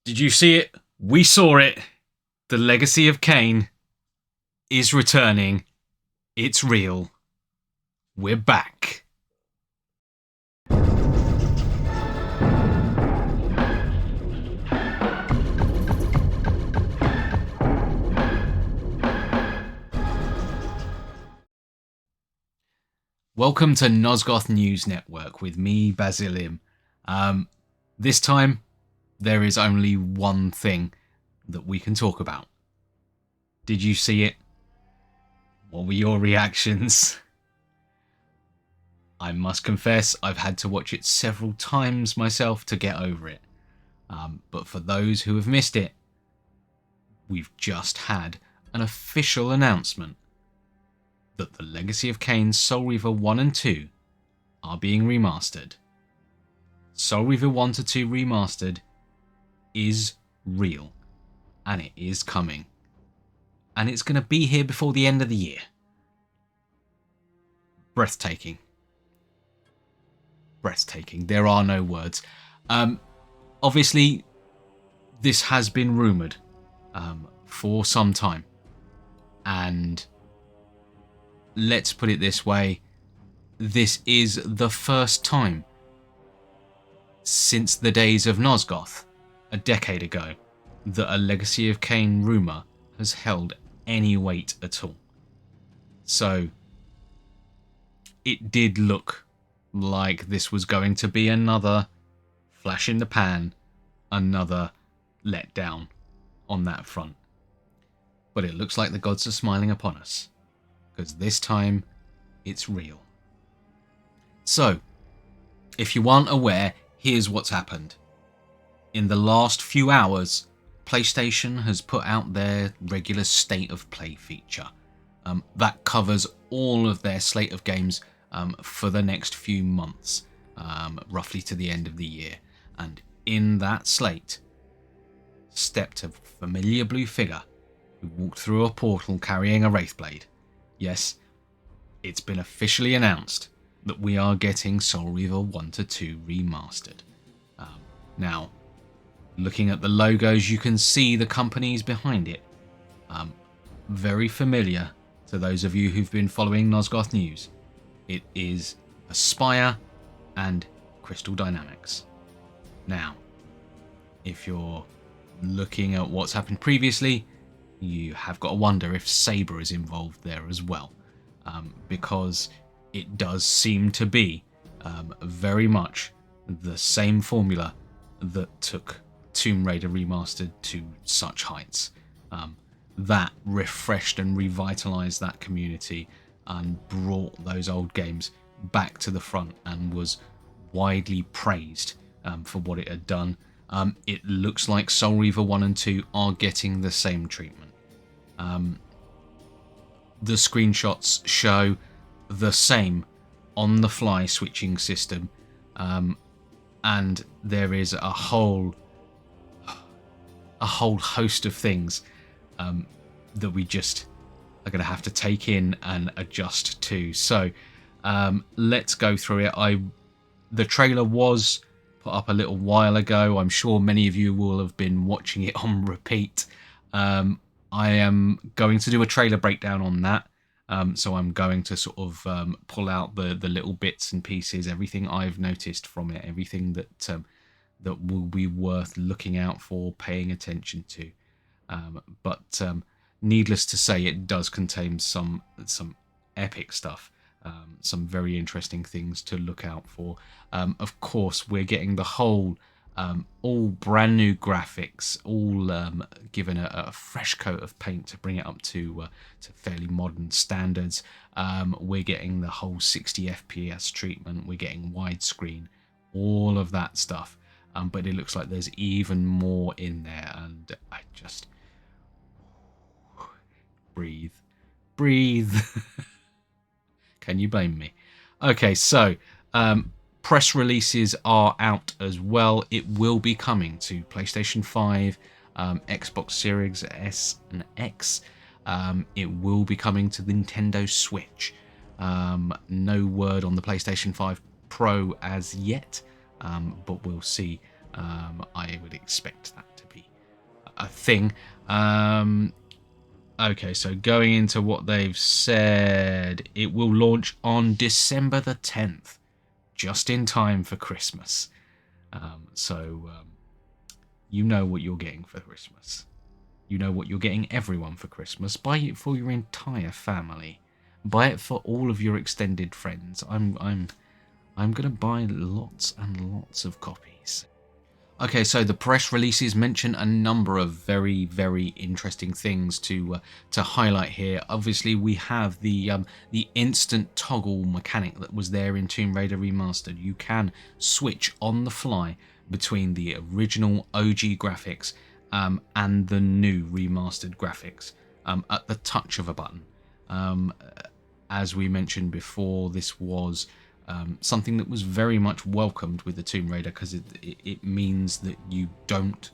Did you see it? We saw it. The Legacy of Kain is returning. It's real. We're back. Welcome to Nosgoth News Network with me, Basilim. This time, there is only one thing that we can talk about. Did you see it? What were your reactions? I must confess, I've had to watch it several times myself to get over it. But for those who have missed it, we've just had an official announcement that the Legacy of Kain Soul Reaver 1 and 2 are being remastered. Soul Reaver 1 to 2 Remastered is real, and it is coming. And it's going to be here before the end of the year. Breathtaking. Breathtaking. There are no words. Obviously, this has been rumoured for some time. And let's put it this way, this is the first time since the days of Nosgoth, a decade ago, that a Legacy of Kain rumour has held any weight at all. So, it did look like this was going to be another flash in the pan, another letdown on that front. But it looks like the gods are smiling upon us, because this time, it's real. So, if you aren't aware, here's what's happened. In the last few hours, PlayStation has put out their regular State of Play feature. That covers all of their slate of games for the next few months, roughly to the end of the year. And in that slate, stepped a familiar blue figure who walked through a portal carrying a Wraithblade. Yes, it's been officially announced that we are getting Soul Reaver 1 to 2 remastered. Now, looking at the logos, you can see the companies behind it. Very familiar to those of you who've been following Nosgoth News. It is Aspire and Crystal Dynamics. Now, if you're looking at what's happened previously, you have got to wonder if Saber is involved there as well, because it does seem to be very much the same formula that took Tomb Raider Remastered to such heights. That refreshed and revitalized that community and brought those old games back to the front and was widely praised for what it had done. It looks like Soul Reaver 1 and 2 are getting the same treatment. The screenshots show the same on-the-fly switching system, and there is a whole host of things that we just are going to have to take in and adjust to. So let's go through it. The trailer was put up a little while ago. I'm sure many of you will have been watching it on repeat. I am going to do a trailer breakdown on that. So I'm going to sort of pull out the little bits and pieces, everything I've noticed from it, everything that will be worth looking out for, paying attention to. But needless to say, it does contain some epic stuff, some very interesting things to look out for. Of course, we're getting the whole all brand new graphics, all given a fresh coat of paint to bring it up to fairly modern standards. We're getting the whole 60 FPS treatment. We're getting widescreen, all of that stuff. But it looks like there's even more in there, and I just breathe. Can you blame me? Okay, so press releases are out as well. It will be coming to PlayStation 5, Xbox Series S and X. It will be coming to the Nintendo Switch. No word on the PlayStation 5 Pro as yet, but we'll see. I would expect that to be thing. Okay, so going into what they've said, it will launch on December the 10th, just in time for Christmas. So you know what you're getting for Christmas. You know what you're getting everyone for Christmas. Buy it for your entire family. Buy it for all of your extended friends. I'm gonna buy lots and lots of copies. Okay, so the press releases mention a number of very, very interesting things to highlight here. Obviously, we have the instant toggle mechanic that was there in Tomb Raider Remastered. You can switch on the fly between the original OG graphics and the new remastered graphics at the touch of a button. As we mentioned before, this was something that was very much welcomed with the Tomb Raider, because it means that you don't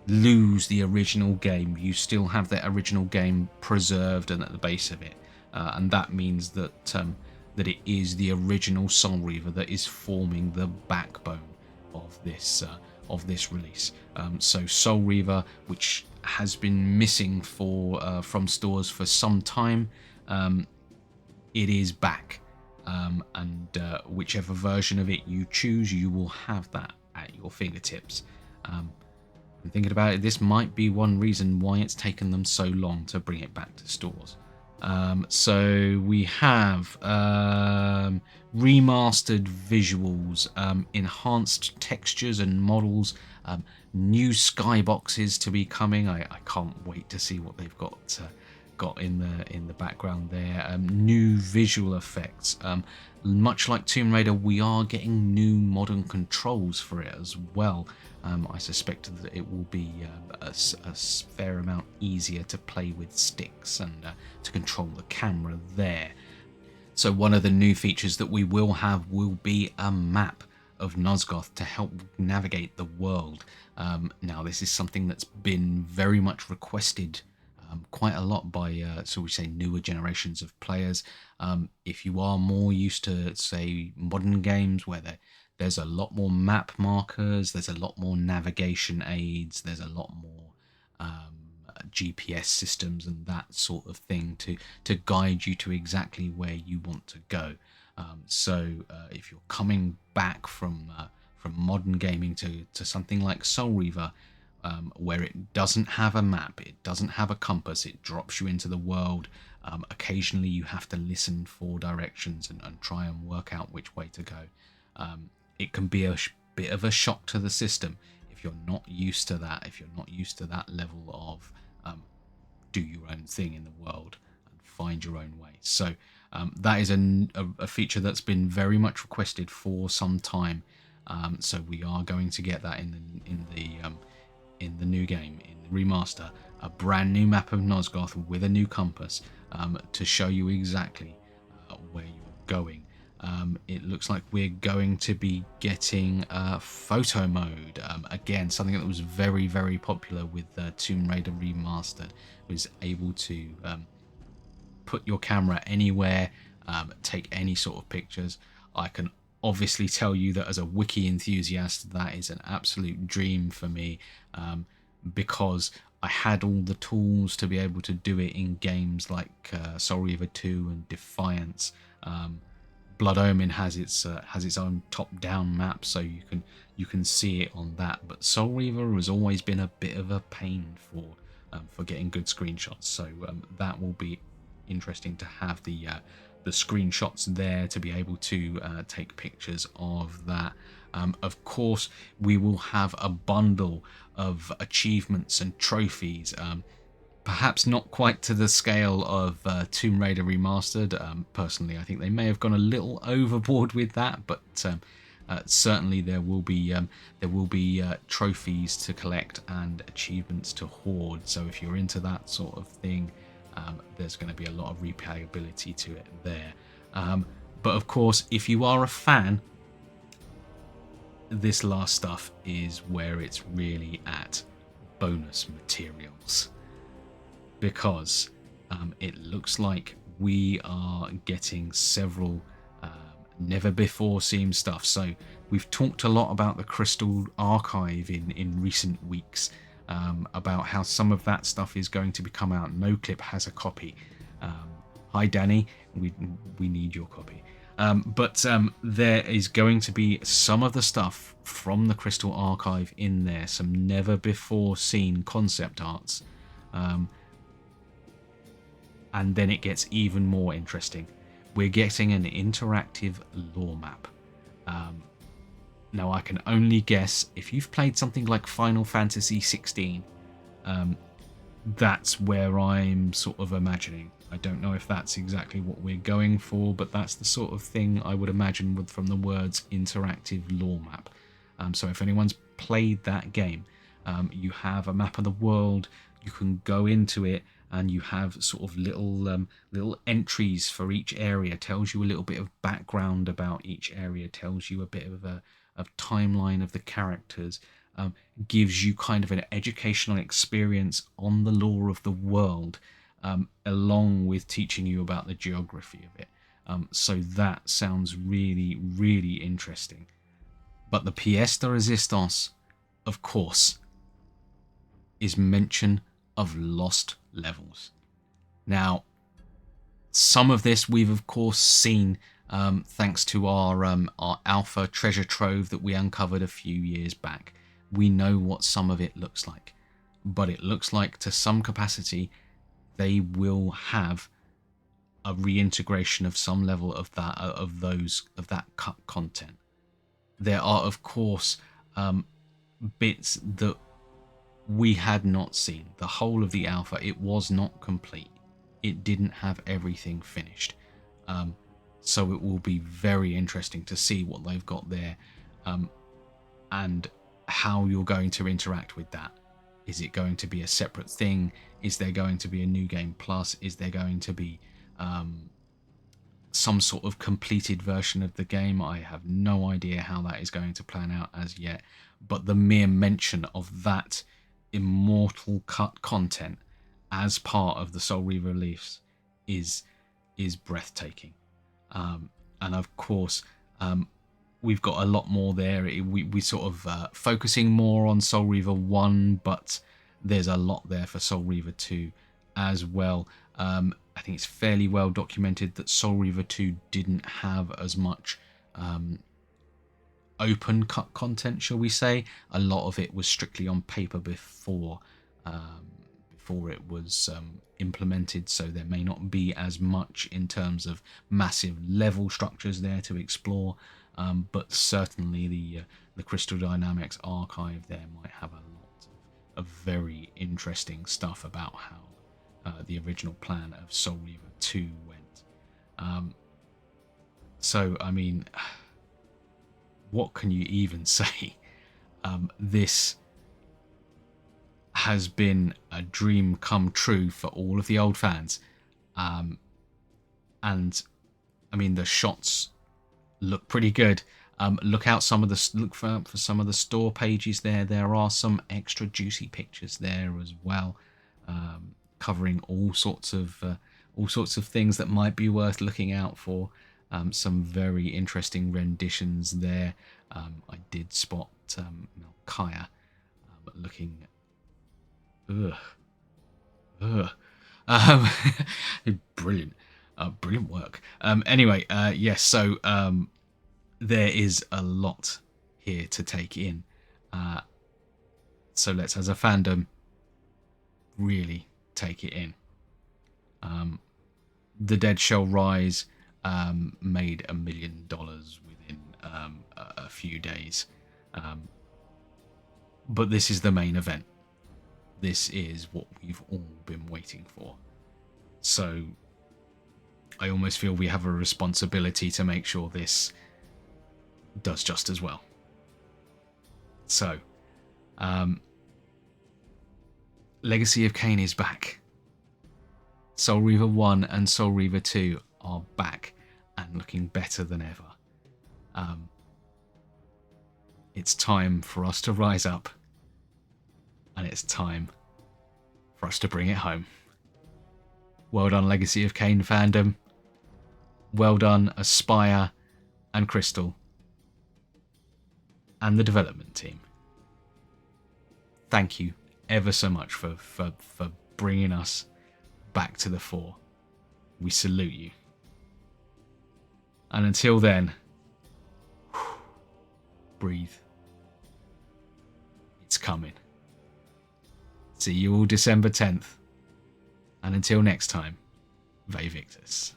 lose the original game. You still have that original game preserved and at the base of it, and that means that that it is the original Soul Reaver that is forming the backbone of this release. So Soul Reaver, which has been missing from stores for some time, it is back. And whichever version of it you choose, you will have that at your fingertips. And thinking about it, this might be one reason why it's taken them so long to bring it back to stores. So we have remastered visuals, enhanced textures and models, new skyboxes to be coming. I can't wait to see what they've got in the background there. New visual effects. Much like Tomb Raider, we are getting new modern controls for it as well. I suspect that it will be a fair amount easier to play with sticks and to control the camera there. So one of the new features that we will have will be a map of Nosgoth to help navigate the world. Now this is something that's been very much requested quite a lot by, so we say, newer generations of players. If you are more used to, say, modern games where there's a lot more map markers, there's a lot more navigation aids, there's a lot more GPS systems and that sort of thing to guide you to exactly where you want to go. So if you're coming back from modern gaming to something like Soul Reaver, where it doesn't have a map, it doesn't have a compass, it drops you into the world. Occasionally you have to listen for directions and try and work out which way to go. It can be a bit of a shock to the system if you're not used to that, if you're not used to that level of do your own thing in the world and find your own way. So that is a feature that's been very much requested for some time. So we are going to get that in the new game, in the remaster, a brand new map of Nosgoth with a new compass to show you exactly where you're going. It looks like we're going to be getting photo mode. Again, something that was very, very popular with Tomb Raider Remastered, was able to put your camera anywhere, take any sort of pictures. I can obviously tell you that as a wiki enthusiast, that is an absolute dream for me, because I had all the tools to be able to do it in games like Soul Reaver 2 and Defiance. Blood Omen has its own top-down map, so you can see it on that. But Soul Reaver has always been a bit of a pain for getting good screenshots. So that will be interesting to have the screenshots there to be able to take pictures of that. Of course, we will have a bundle of achievements and trophies. Perhaps not quite to the scale of Tomb Raider Remastered. Personally, I think they may have gone a little overboard with that, but certainly there will be trophies to collect and achievements to hoard. So if you're into that sort of thing, there's going to be a lot of replayability to it there. But of course, if you are a fan, this last stuff is where it's really at: bonus materials. Because it looks like we are getting several never before seen stuff. So we've talked a lot about the Crystal Archive in recent weeks, about how some of that stuff is going to be come out. NoClip has a copy. Hi Danny, we need your copy. But there is going to be some of the stuff from the Crystal Archive in there, some never before seen concept arts. And then it gets even more interesting. We're getting an interactive lore map. Now I can only guess, if you've played something like Final Fantasy 16, that's where I'm sort of imagining. I don't know if that's exactly what we're going for, but that's the sort of thing I would imagine from the words interactive lore map. So if anyone's played that game, you have a map of the world, you can go into it, and you have sort of little entries for each area. Tells you a little bit of background about each area, tells you a bit of a timeline of the characters, gives you kind of an educational experience on the lore of the world, along with teaching you about the geography of it. So that sounds really, really interesting. But the pièce de résistance, of course, is mention of lost levels. Now, some of this we've of course seen thanks to our alpha treasure trove that we uncovered a few years back. We know what some of it looks like, but it looks like to some capacity they will have a reintegration of some level of that cut content. There are of course bits that we had not seen. The whole of the alpha, it was not complete. It didn't have everything finished. So it will be very interesting to see what they've got there, and how you're going to interact with that. Is it going to be a separate thing? Is there going to be a new game plus? Is there going to be some sort of completed version of the game? I have no idea how that is going to plan out as yet, but the mere mention of that immortal cut content as part of the Soul Reaver release is breathtaking. And of course, we've got a lot more there. We sort of focusing more on Soul Reaver 1, but there's a lot there for Soul Reaver 2 as well. I think it's fairly well documented that Soul Reaver 2 didn't have as much open cut content, shall we say. A lot of it was strictly on paper before it was implemented, so there may not be as much in terms of massive level structures there to explore, but certainly the Crystal Dynamics archive there might have a lot of very interesting stuff about how the original plan of Soul Reaver 2 went. So I mean, what can you even say? This has been a dream come true for all of the old fans, and I mean the shots look pretty good. Look for some of the store pages there. There are some extra juicy pictures there as well, covering all sorts of things that might be worth looking out for. Some very interesting renditions there. I did spot Malkaya looking. Brilliant, brilliant work. Anyway, yes. So there is a lot here to take in. So let's, as a fandom, really take it in. The Dead Shall Rise made $1 million within a few days, but this is the main event. This is what we've all been waiting for. So I almost feel we have a responsibility to make sure this does just as well. So Legacy of Kain is back. Soul Reaver 1 and Soul Reaver 2 are back and looking better than ever. It's time for us to rise up, and it's time for us to bring it home. Well done, Legacy of Kain fandom. Well done, Aspire and Crystal and the development team. Thank you ever so much for bringing us back to the fore. We salute you. And until then, breathe. It's coming. See you all December 10th. And until next time, Vae Victus.